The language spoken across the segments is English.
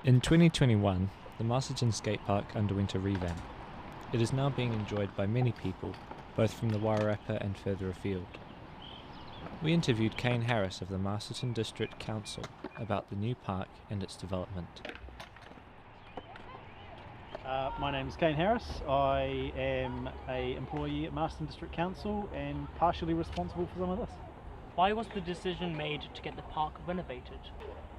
In 2021, the Masterton Skatepark underwent a revamp. It is now being enjoyed by many people, both from the Wairarapa and further afield. We interviewed Kane Harris of the Masterton District Council about the new park and its development. My name is Kane Harris. I am an employee at Masterton District Council and partially responsible for some of this. Why was the decision made to get the park renovated?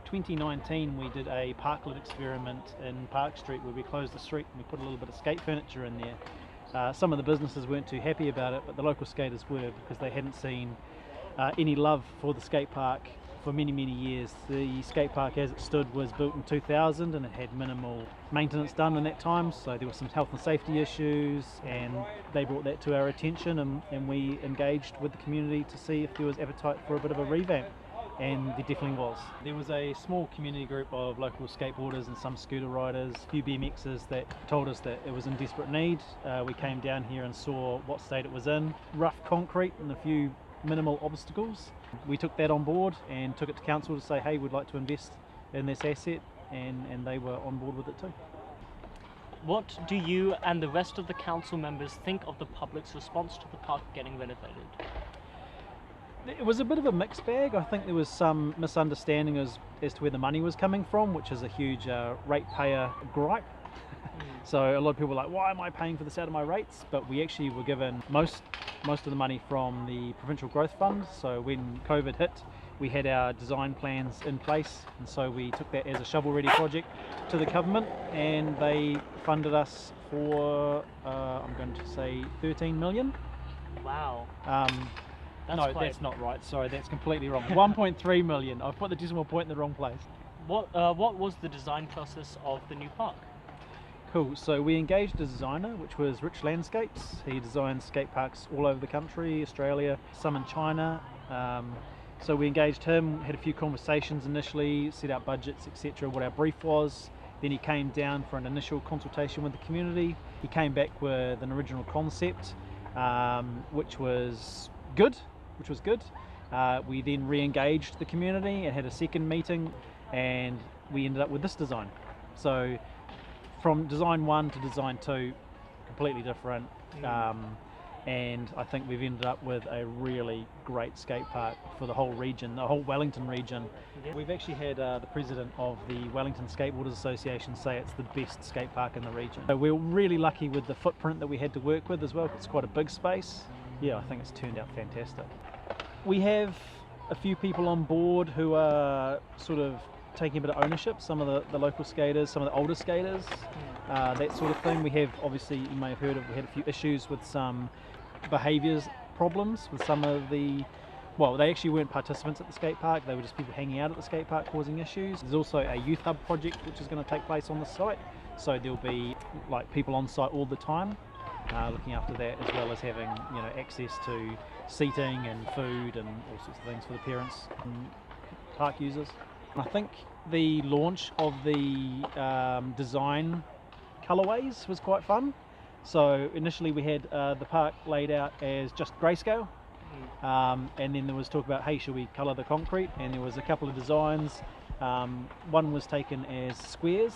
2019 we did a parklet experiment in Park Street where we closed the street and we put a little bit of skate furniture in there. Some of the businesses weren't too happy about it, but the local skaters were, because they hadn't seen any love for the skate park for many years. The skate park as it stood was built in 2000 and it had minimal maintenance done in that time, so there were some health and safety issues, and they brought that to our attention, and we engaged with the community to see if there was appetite for a bit of a revamp. And there definitely was. There was a small community group of local skateboarders and some scooter riders, a few BMXers that told us that it was in desperate need. We came down here and saw what state it was in. Rough concrete and a few minimal obstacles. We took that on board and took it to council to say, hey, we'd like to invest in this asset, and they were on board with it too. What do you and the rest of the council members think of the public's response to the park getting renovated? It was a bit of a mixed bag. I think there was some misunderstanding as to where the money was coming from, which is a huge ratepayer gripe. So a lot of people were like, why am I paying for this out of my rates? But we actually were given most of the money from the Provincial Growth Fund. So when COVID hit, we had our design plans in place, and so we took that as a shovel-ready project to the government, and they funded us for, I'm going to say 13 million. Wow. That's not right. Sorry, that's completely wrong. 1.3 million. I've put the decimal point in the wrong place. What was the design process of the new park? Cool. So we engaged a designer, which was Rich Landscapes. He designs skate parks all over the country, Australia, some in China. So we engaged him, had a few conversations initially, set out budgets, etc., what our brief was. Then he came down for an initial consultation with the community. He came back with an original concept, which was good. We then re-engaged the community and had a second meeting, and we ended up with this design. So from design 1 to design 2, completely different. And I think we've ended up with a really great skate park for the whole region, the whole Wellington region. Yeah. We've actually had the president of the Wellington Skateboarders Association say it's the best skate park in the region. So we're really lucky with the footprint that we had to work with as well. It's quite a big space. Yeah, I think it's turned out fantastic. We have a few people on board who are sort of taking a bit of ownership, some of the local skaters, some of the older skaters, that sort of thing. We have, obviously, you may have heard of, we had a few issues with some behaviours problems with some of the, well, they actually weren't participants at the skate park, they were just people hanging out at the skate park causing issues. There's also a youth hub project which is going to take place on the site, so there'll be like people on site all the time looking after that, as well as having, you know, access to seating and food and all sorts of things for the parents and park users. I think the launch of the design colourways was quite fun. So initially we had the park laid out as just grayscale, and then there was talk about, hey, should we colour the concrete? And there was a couple of designs. One was taken as squares,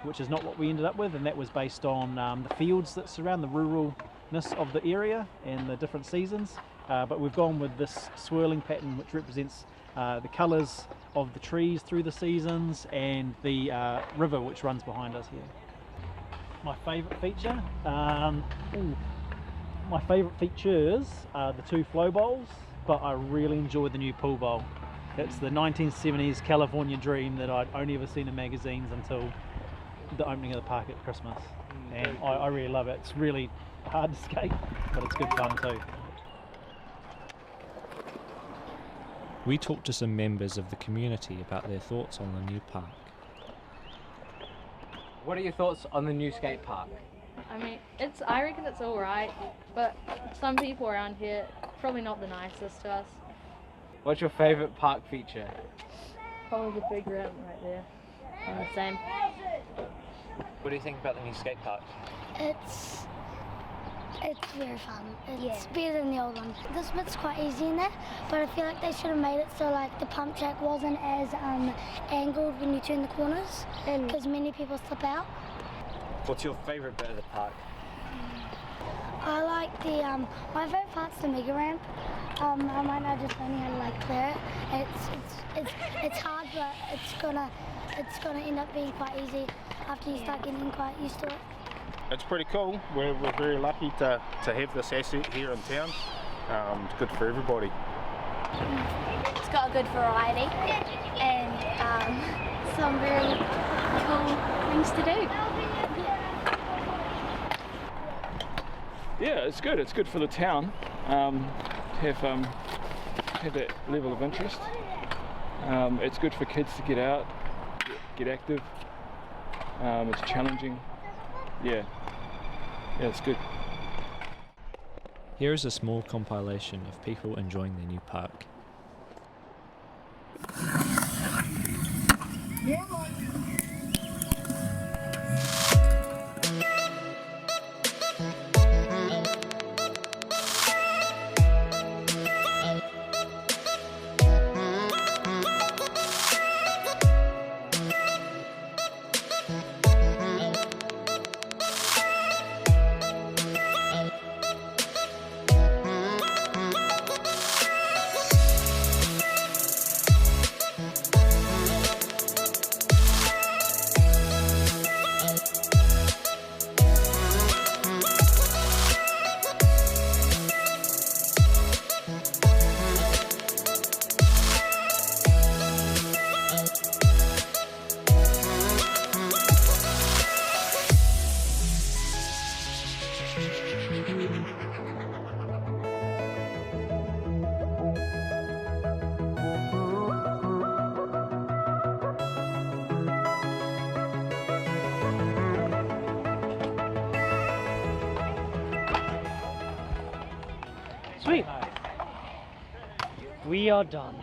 which is not what we ended up with, and that was based on the fields that surround the ruralness of the area and the different seasons. But we've gone with this swirling pattern, which represents the colours of the trees through the seasons and the river which runs behind us here. My favourite feature? My favourite features are the 2 flow bowls, but I really enjoy the new pool bowl. It's the 1970s California dream that I'd only ever seen in magazines until the opening of the park at Christmas. And I really love it. It's really hard to skate, but it's good fun too. We talked to some members of the community about their thoughts on the new park. What are your thoughts on the new skate park? I mean, I reckon it's alright, but some people around here, probably not the nicest to us. What's your favourite park feature? Probably the big ramp right there. And the same. What do you think about the new skate park? It's It's very fun. It's better than the old one. This bit's quite easy in there, but I feel like they should have made it so like the pump track wasn't as angled when you turn the corners, because many people slip out. What's your favourite bit of the park? I like the my favourite part's the mega ramp. I might not just learning how to like clear it. It's hard, but it's gonna end up being quite easy after you start getting quite used to it. It's pretty cool. We're very lucky to have this asset here in town. It's good for everybody. It's got a good variety and some very cool things to do. Yeah, it's good. It's good for the town to have that level of interest. It's good for kids to get out, get active. It's challenging. Yeah, it's good. Here is a small compilation of people enjoying their new park. Sweet. We are done.